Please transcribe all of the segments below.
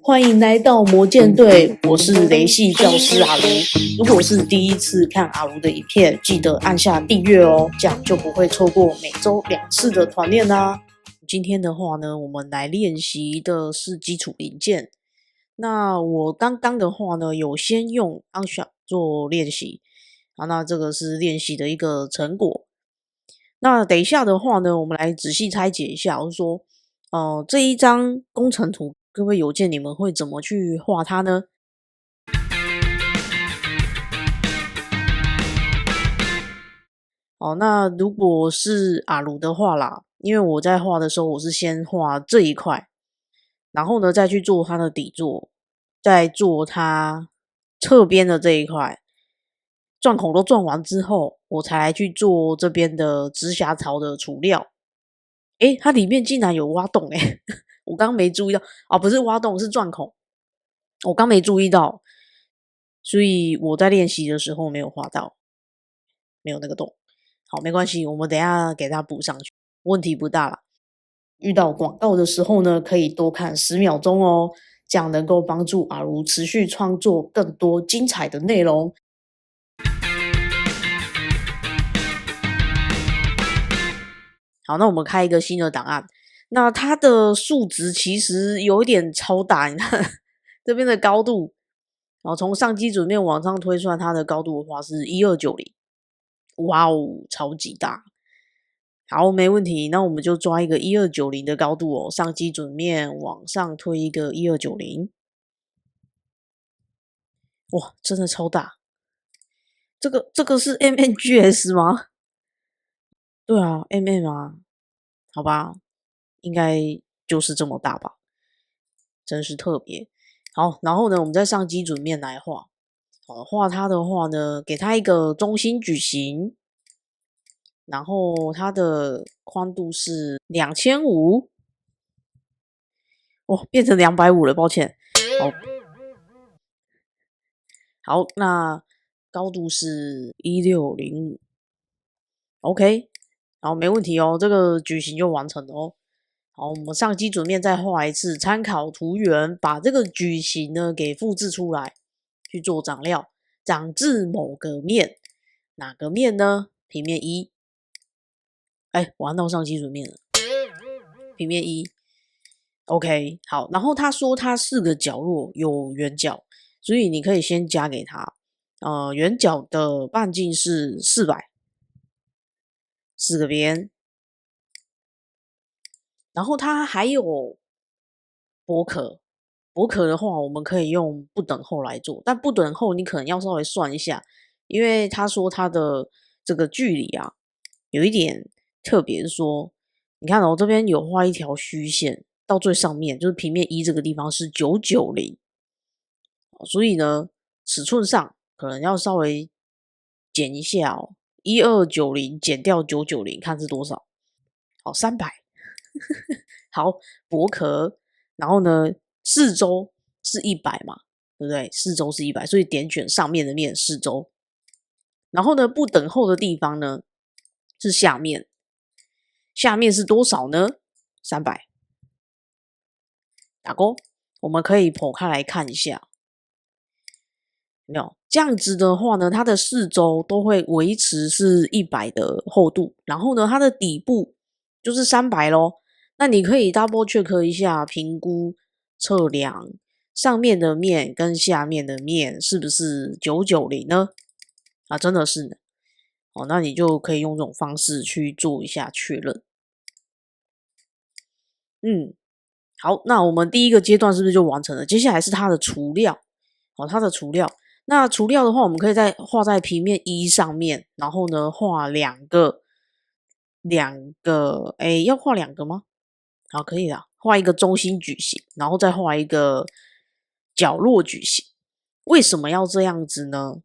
欢迎来到魔剑队，我是雷系教师阿卢。如果是第一次看阿卢的影片，记得按下订阅哦，这样就不会错过每周2次的团练啦。今天的话呢，我们来练习的是基础零件。那我刚刚的话呢，有先用 Ansha 做练习，那这个是练习的一个成果。那等一下的话呢，我们来仔细拆解一下，我说，这一张工程图，各位邮件你们会怎么去画它呢？那如果是阿鲁的话啦，因为我在画的时候，我是先画这一块，然后呢再去做它的底座，再做它侧边的这一块，钻孔都钻完之后，我才来去做这边的直辖槽的储料。诶，它里面竟然有挖洞诶我刚没注意到不是挖洞，是钻孔，我刚没注意到，所以我在练习的时候没有画到，没有那个洞。好，没关系，我们等一下给它补上去，问题不大啦。遇到广告的时候呢，可以多看10秒钟哦，这样能够帮助阿如持续创作更多精彩的内容。好，那我们开一个新的档案。那它的数值其实有一点超大，你看这边的高度，然后从上基准面往上推算它的高度的话是1290，哇哦，超级大。好，没问题，那我们就抓一个1290的高度哦，上基准面往上推一个1290，哇，真的超大。这个是 mmgs 吗？对啊 ，mm 啊，好吧，应该就是这么大吧，真是特别。好，然后呢，我们再上基准面来画。画它的话呢，给它一个中心矩形，然后它的宽度是2500，变成250了，抱歉。好，那高度是1605，OK，好，没问题哦，这个矩形就完成了哦。好，我们上基准面再画一次，参考图源，把这个矩形呢给复制出来，去做长料，长至某个面，哪个面呢？平面1，我按到上基准面了，平面1。OK， 好，然后他说他4个角落有圆角，所以你可以先加给他，圆角的半径是400，4个边，然后它还有薄壳，薄壳的话我们可以用不等号来做，但不等号你可能要稍微算一下，因为他说它的这个距离啊有一点特别，是说你看这边有画一条虚线。到最上面就是平面1这个地方是990，所以呢，尺寸上可能要稍微减一下哦，1290减掉990，看是多少？好，300。好，薄壳，然后呢，四周是100嘛，对不对？四周是100，所以点选上面的面四周。然后呢，不等候的地方呢是下面，下面是多少呢？300。打勾，我们可以剖开来看一下，有没有这样子的话呢？它的四周都会维持是100的厚度，然后呢，它的底部就是300咯。那你可以 double check 一下，评估测量上面的面跟下面的面是不是990呢？真的是呢。那你就可以用这种方式去做一下确认。好，那我们第一个阶段是不是就完成了？接下来是它的除料，它的除料。那除料的话，我们可以再画在平面1上面，然后呢画两个，要画2个吗？好，可以啦，画一个中心矩形，然后再画一个角落矩形。为什么要这样子呢？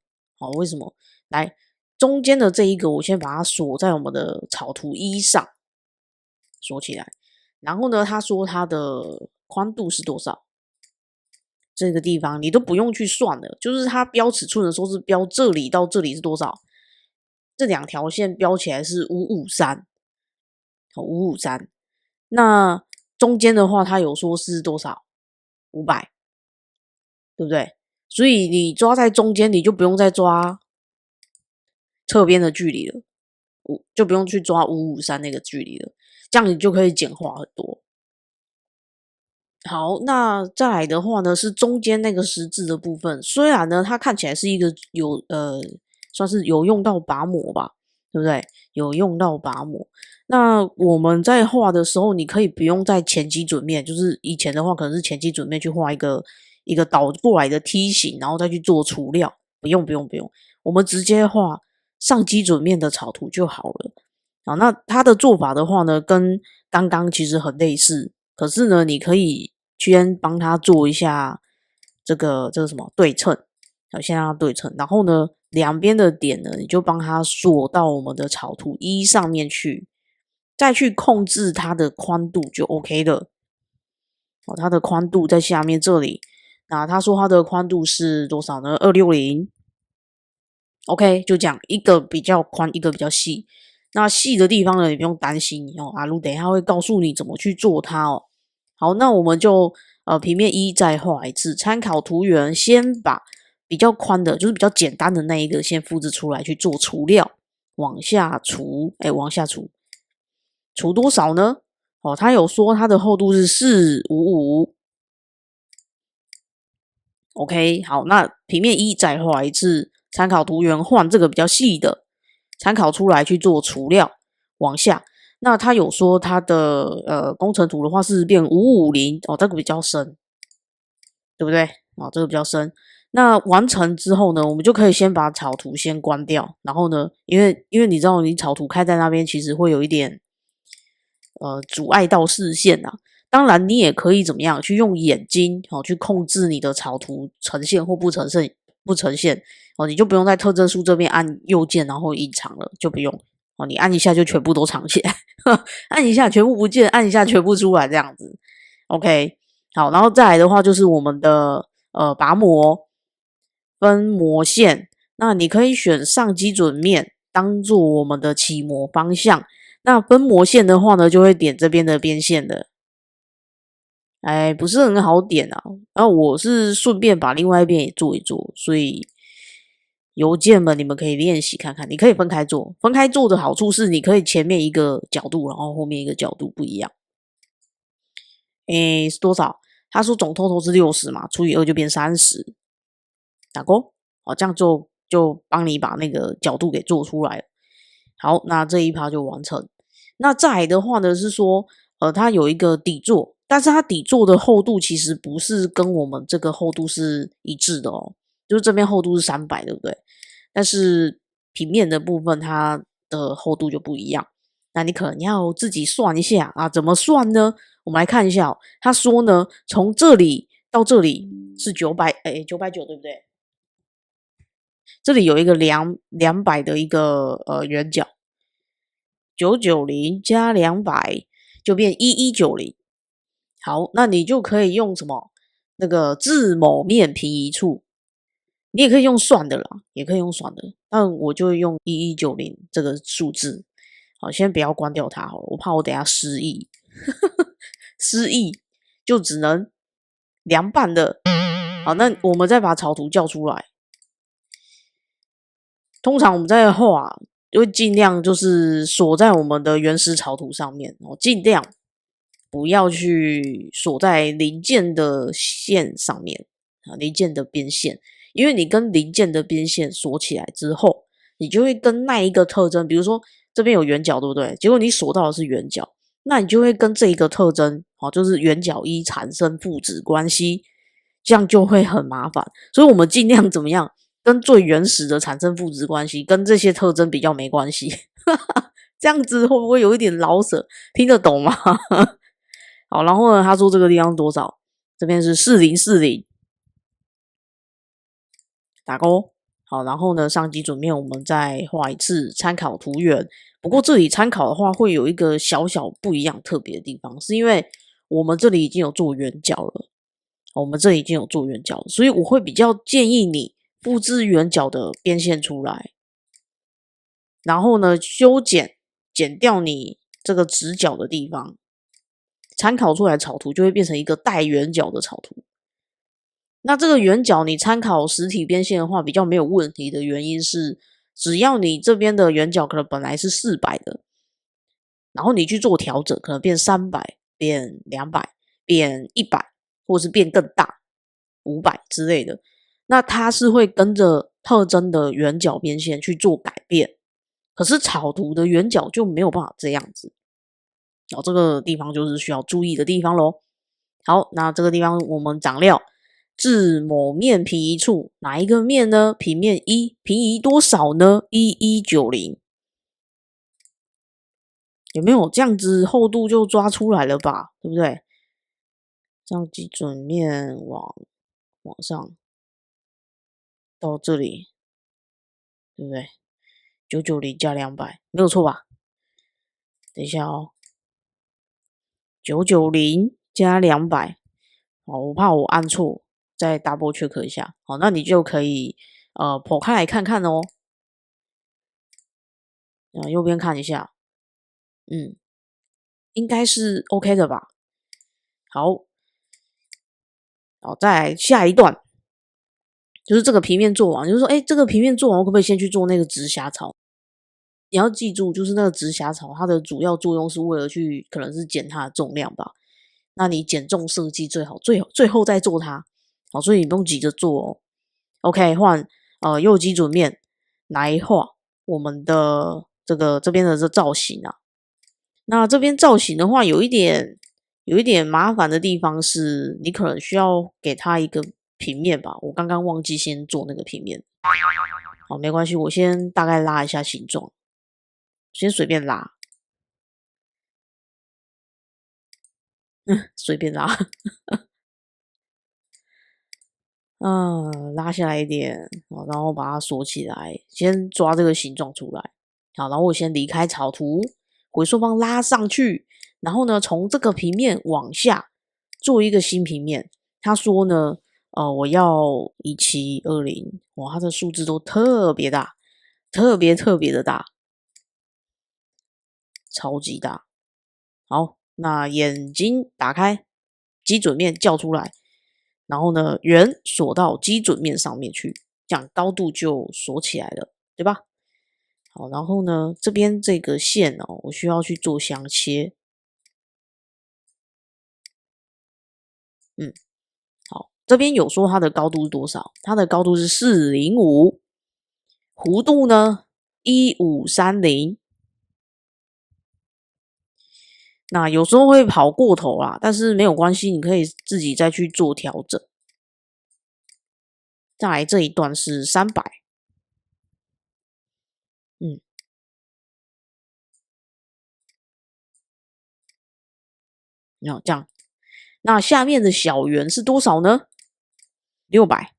为什么？来，中间的这一个，我先把它锁在我们的草图1上，锁起来。然后呢，他说它的宽度是多少？这个地方你都不用去算了，就是它标尺寸的时候是标这里到这里是多少？这2条线标起来是553，553。那中间的话，它有说是多少？500，对不对？所以你抓在中间，你就不用再抓侧边的距离了，就不用去抓553那个距离了，这样你就可以简化很多。好，那再来的话呢，是中间那个十字的部分。虽然呢，它看起来是一个算是有用到拔模吧，对不对？有用到拔模。那我们在画的时候，你可以不用在前基准面，就是以前的话可能是前基准面去画一个倒过来的梯形，然后再去做除料。不用，我们直接画上基准面的草图就好了。好，那它的做法的话呢，跟刚刚其实很类似。可是呢，你可以先帮他做一下这个什么对称，好，先让它对称，然后呢，两边的点呢，你就帮他锁到我们的草图1上面去，再去控制它的宽度就 OK 了。好，它的宽度在下面这里，那他说它的宽度是多少呢？260。OK， 就讲一个比较宽，一个比较细。那细的地方呢，你不用担心哦，阿路等一下会告诉你怎么去做它哦。好，那我们就平面1再画一次，参考图源，先把比较宽的，就是比较简单的那一个先复制出来去做除料，往下除，往下除，除多少呢？哦，他有说它的厚度是455。OK， 好，那平面1再画一次，参考图源换这个比较细的。参考出来去做除料，往下。那他有说他的工程图的话是变550哦，这个比较深，对不对？哦，这个比较深。那完成之后呢，我们就可以先把草图先关掉。然后呢，因为你知道你草图开在那边，其实会有一点阻碍到视线啊。当然，你也可以怎么样去用眼睛去控制你的草图呈现或不呈现哦，你就不用在特征树这边按右键然后隐藏了，就不用哦，你按一下就全部都藏起来，按一下全部不见，按一下全部出来这样子。OK， 好，然后再来的话就是我们的拔模分模线，那你可以选上基准面当做我们的起模方向。那分模线的话呢，就会点这边的边线的。不是很好点啊。然后我是顺便把另外一边也做一做，所以邮件们你们可以练习看看。你可以分开做，分开做的好处是你可以前面一个角度，然后后面一个角度不一样。是多少？他说总 total 是60嘛，除以2就变30，打勾。好，这样就帮你把那个角度给做出来了。好，那这一趴就完成。那再来的话呢是说，它有一个底座。但是它底座的厚度其实不是跟我们这个厚度是一致的哦，就是这边厚度是300，对不对？但是平面的部分它的厚度就不一样，那你可能要自己算一下啊，怎么算呢？我们来看一下哦，他说呢，从这里到这里是990，对不对？这里有一个200的一个圆角，990加200就变1190。好，那你就可以用什么那个自某面平移处，你也可以用算的啦，也可以用算的。但我就用1190这个数字。好，先不要关掉它好了，我怕我等下失忆，失忆就只能凉拌的。好，那我们再把草图叫出来。通常我们在画就会尽量就是锁在我们的原始草图上面，尽量不要去锁在零件的线上面啊，零件的边线，因为你跟零件的边线锁起来之后，你就会跟那一个特征，比如说这边有圆角，对不对？结果你锁到的是圆角，那你就会跟这一个特征，就是圆角1产生父子关系，这样就会很麻烦。所以我们尽量怎么样，跟最原始的产生父子关系，跟这些特征比较没关系。这样子会不会有一点老舍？听得懂吗？好，然后呢，他说这个地方多少？这边是4040，打勾。好，然后呢，上基准面我们再画一次参考图源。不过这里参考的话，会有一个小小不一样、特别的地方，是因为我们这里已经有做圆角了。我们这里已经有做圆角了，所以我会比较建议你复制圆角的边线出来，然后呢，剪掉你这个直角的地方。参考出来的草图就会变成一个带圆角的草图。那这个圆角你参考实体边线的话，比较没有问题的原因是，只要你这边的圆角可能本来是400的，然后你去做调整，可能变300、变200、变100，或者是变更大500之类的，那它是会跟着特征的圆角边线去做改变。可是草图的圆角就没有办法这样子，这个地方就是需要注意的地方咯。好，那这个地方我们长料，至某面平移处，哪一个面呢？平面1，平移多少呢？1190，有没有这样子厚度就抓出来了吧？对不对？这样基准面往上到这里，对不对？990加200，没有错吧？等一下哦，990加200，好，我怕我按错，再 double check 一下。好，那你就可以剖开来看看哦。右边看一下，应该是 OK 的吧？好，再来下一段，就是这个平面做完，就是说，这个平面做完，我可不可以先去做那个直辖槽？你要记住，就是那个直辖槽，它的主要作用是为了去，可能是减它的重量吧。那你减重设计最好最后再做它，好，所以你不用急着做哦。OK， 换右基准面来画我们的这边的这造型啊。那这边造型的话，有一点麻烦的地方是，你可能需要给它一个平面吧。我刚刚忘记先做那个平面，好，没关系，我先大概拉一下形状，先随便拉，随便拉，拉下来一点，然后把它锁起来，先抓这个形状出来。好，然后我先离开草图，回缩方拉上去，然后呢，从这个平面往下做一个新平面。他说呢，我要1720，哇，它的数字都特别大，特别的大，超级大。好，那眼睛打开，基准面叫出来，然后呢，圆锁到基准面上面去，这样高度就锁起来了，对吧？好，然后呢，这边这个线哦，我需要去做相切。好，这边有说它的高度是多少？它的高度是405，弧度呢1530。那有时候会跑过头啦，但是没有关系，你可以自己再去做调整。再来这一段是300，这样。那下面的小圆是多少呢？600。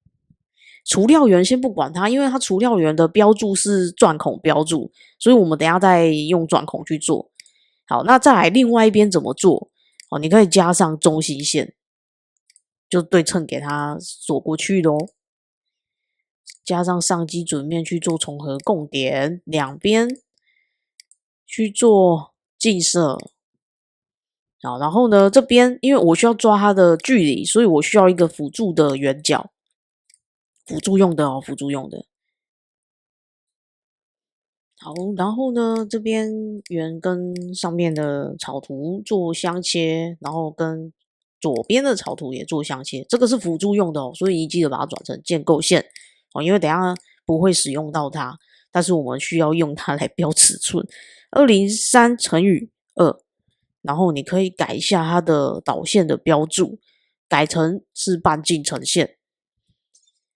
除料圆先不管它，因为它除料圆的标注是转孔标注，所以我们等一下再用转孔去做。好，那再来另外一边怎么做？你可以加上中心线，就对称给它锁过去咯。加上上基准面去做重合共点，两边去做近色。好，然后呢，这边因为我需要抓它的距离，所以我需要一个辅助的圆角，辅助用的哦，辅助用的。好，然后呢，这边圆跟上面的草图做相切，然后跟左边的草图也做相切，这个是辅助用的哦，所以你记得把它转成建构线哦，因为等一下不会使用到它，但是我们需要用它来标尺寸，203乘以2，然后你可以改一下它的导线的标注，改成是半径成线。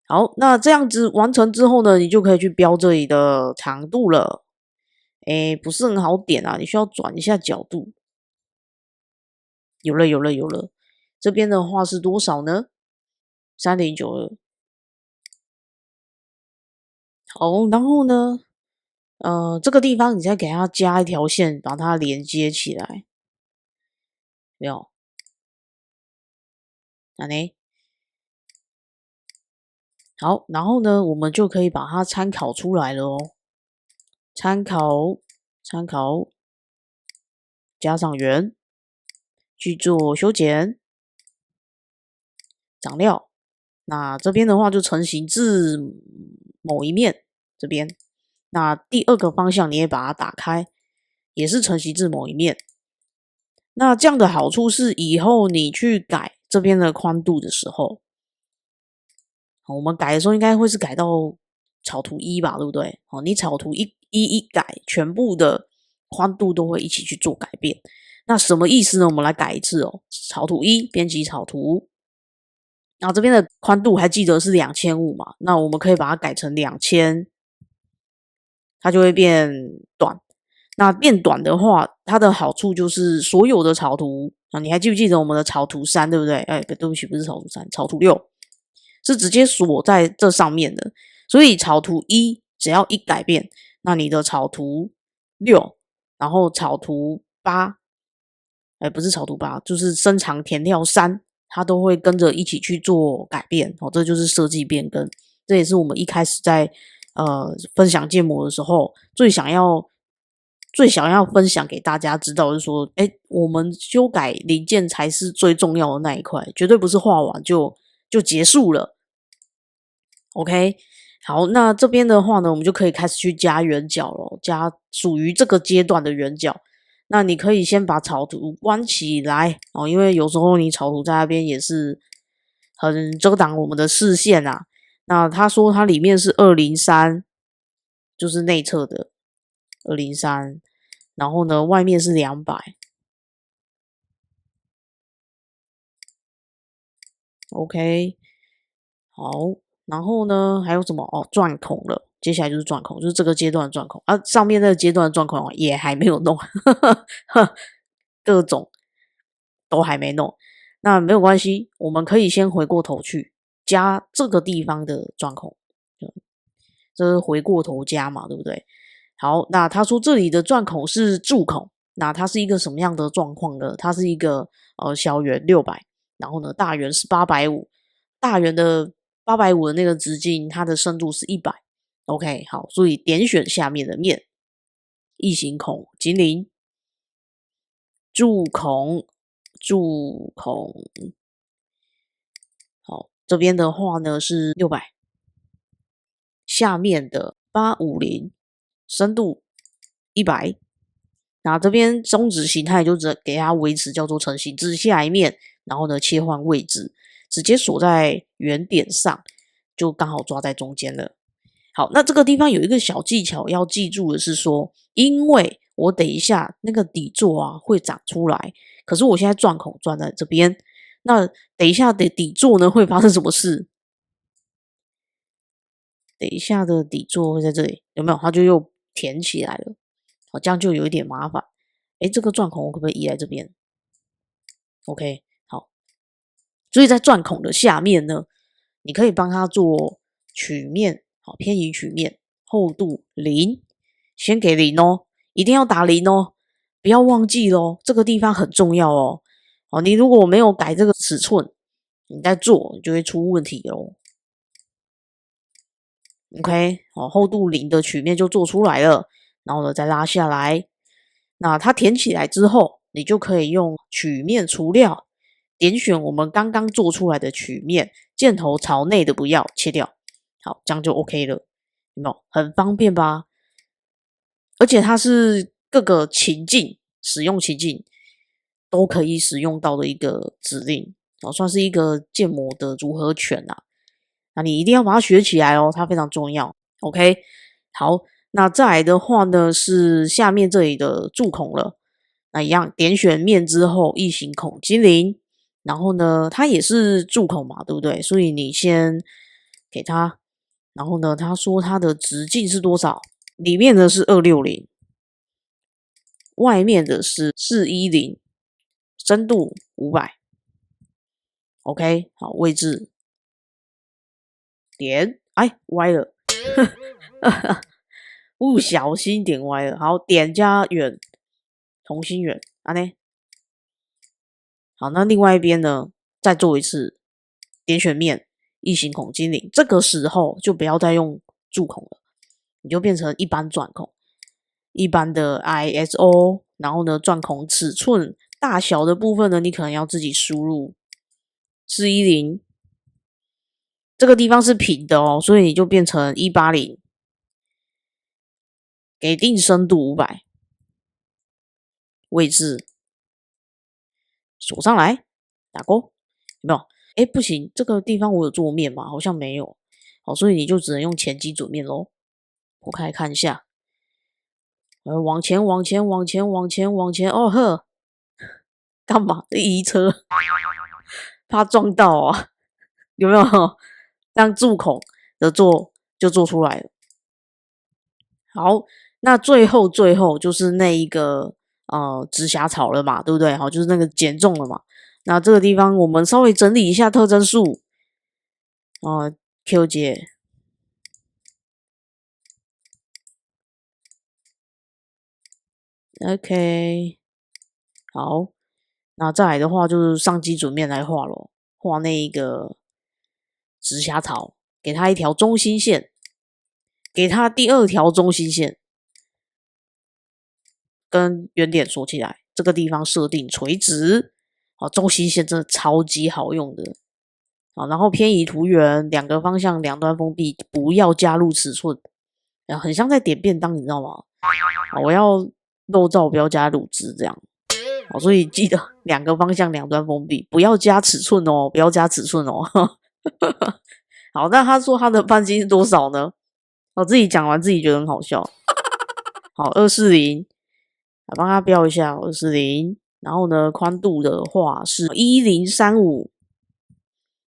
好，那这样子完成之后呢，你就可以去标这里的长度了。不是很好点啊，你需要转一下角度。有了，这边的话是多少呢？3092。好，然后呢，这个地方你再给它加一条线，把它连接起来。没有？那呢？好，然后呢，我们就可以把它参考出来了哦。参考，加上圆，去做修剪、长料。那这边的话就成型至某一面这边。那第二个方向你也把它打开，也是成型至某一面。那这样的好处是，以后你去改这边的宽度的时候，我们改的时候应该会是改到草图1吧，对不对？你草图一改，全部的宽度都会一起去做改变。那什么意思呢？我们来改一次哦。草图1，编辑草图。然后这边的宽度还记得是2500嘛？那我们可以把它改成2000，它就会变短。那变短的话，它的好处就是所有的草图啊，你还记不记得我们的草图3，对不对？对不起，不是草图3，草图6是直接锁在这上面的。所以草图1只要一改变，那你的草图6，然后草图8，不是草图8，就是深长填料3，它都会跟着一起去做改变。这就是设计变更。这也是我们一开始在分享建模的时候最想要分享给大家知道，就是说，我们修改零件才是最重要的那一块，绝对不是画完就结束了。OK， 好，那这边的话呢，我们就可以开始去加圆角了，加属于这个阶段的圆角。那你可以先把草图关起来哦，因为有时候你草图在那边也是很遮挡我们的视线啊。那他说它里面是203，就是内侧的203，然后呢，外面是200。OK， 好，然后呢，还有什么？钻孔了，接下来就是钻孔，就是这个阶段的钻孔啊。上面那个阶段的钻孔也还没有弄，各种都还没弄。那没有关系，我们可以先回过头去加这个地方的钻孔，这是回过头加嘛，对不对？好，那他说这里的钻孔是柱孔，那它是一个什么样的状况呢？它是一个小圆600，然后呢大圆是850，大圆的850的那个直径，它的深度是100。OK， 好，所以点选下面的面，异形孔精灵，柱孔，好，这边的话呢是600，下面的850，深度100。那这边中指形态就只给它维持叫做成型至下一面，然后呢切换位置，直接锁在原点上，就刚好抓在中间了。好，那这个地方有一个小技巧要记住的是说，因为我等一下那个底座啊会长出来，可是我现在钻孔钻在这边，那等一下的底座呢会发生什么事？等一下的底座会在这里，有没有？它就又填起来了。好，这样就有一点麻烦。这个钻孔我可不可以移来这边 ？OK， 好。所以在钻孔的下面呢，你可以帮它做曲面，好，偏移曲面，厚度0，先给0哦，一定要打0哦，不要忘记咯，这个地方很重要哦。好，你如果没有改这个尺寸，你在做你就会出问题咯。OK， 好，厚度0的曲面就做出来了，然后呢再拉下来。那它填起来之后，你就可以用曲面除料，点选我们刚刚做出来的曲面，箭头朝内的不要切掉。好，这样就 OK 了，有没有？很方便吧？而且它是各个情境使用情境都可以使用到的一个指令，算是一个建模的组合拳啊。那你一定要把它学起来哦，它非常重要。OK， 好，那再来的话呢是下面这里的柱孔了。那一样点选面之后，异形孔精灵，然后呢它也是柱孔嘛，对不对？所以你先给它，然后呢他说它的直径是多少？里面的是260，外面的是410，深度500。OK， 好，位置点，歪了，不小心点歪了。好，点加远，同心圆，好，那另外一边呢，再做一次，点选面，异形孔精灵。这个时候就不要再用柱孔了，你就变成一般钻孔，一般的 ISO， 然后呢，钻孔尺寸大小的部分呢，你可能要自己输入410，这个地方是平的哦，所以你就变成180，给定深度500，位置锁上来，打勾，有没有？哎，不行，这个地方我有做面吗？好像没有，好，所以你就只能用前基准面咯。我开看一下，往前，哦呵，干嘛？移车，怕撞到啊？有没有？这样柱孔的做就做出来了。好，那最后就是那一个直辖草了嘛，对不对？好，就是那个减重了嘛。那这个地方我们稍微整理一下特征数，Q 姐，OK， 好，那再来的话就是上基准面来画咯，画那一个直辖草，给它一条中心线，给它第2条中心线，跟原点锁起来，这个地方设定垂直，好，中心线真的超级好用的。好，然后偏移图源，2个方向两端封闭，不要加入尺寸，很像在点便当，你知道吗？好，我要肉燥不要加卤汁这样。好，所以记得2个方向两端封闭，不要加尺寸哦，不要加尺寸哦。好，那他说他的半径是多少呢？我自己讲完自己觉得很好笑。好，240，来帮他标一下240，然后呢，宽度的话是1035，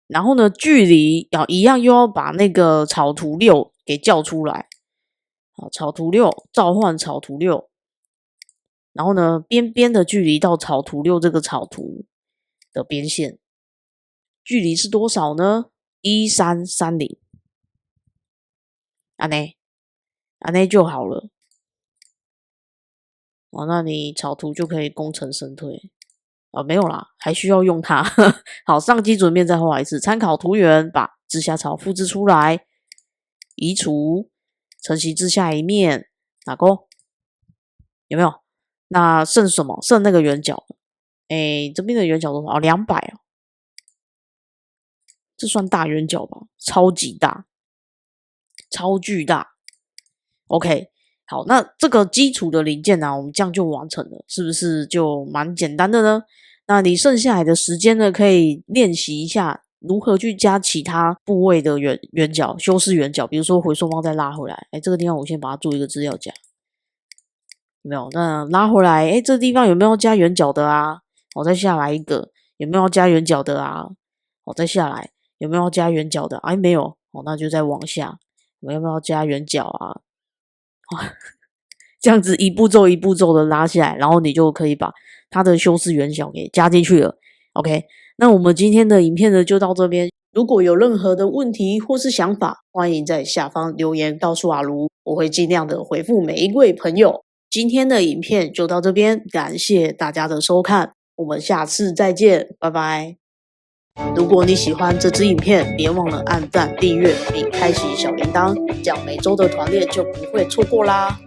然后呢，距离一样又要把那个草图6给叫出来。好，草图6召唤草图6，然后呢，边边的距离到草图6这个草图的边线距离是多少呢？1330，安内就好了。哦，那你草图就可以功成身退。没有啦，还需要用它。好，上基准面再画一次，参考图源，把直辖草复制出来，移除，承袭至下一面，打勾，有没有？那剩什么？剩那个圆角。这边的圆角多少？200哦，这算大圆角吧？超级大，超巨大。OK， 好，那这个基础的零件呢，我们这样就完成了，是不是就蛮简单的呢？那你剩下来的时间呢，可以练习一下如何去加其他部位的圆角，修饰圆角，比如说回收方再拉回来。这个地方我先把它做一个资料夹，有没有？那拉回来，这地方有没有加圆角的啊？我再下来一个，有没有加圆角的啊？我再下来，有没有加圆角的？没有，那就再往下，有没有加圆角啊？这样子一步骤一步骤的拉下来，然后你就可以把它的修饰圆角给加进去了。OK， 那我们今天的影片呢就到这边。如果有任何的问题或是想法，欢迎在下方留言告诉阿卢，我会尽量的回复每一位朋友。今天的影片就到这边，感谢大家的收看，我们下次再见，拜拜。如果你喜欢这支影片，别忘了按赞、订阅并开启小铃铛，这样每周的团练就不会错过啦。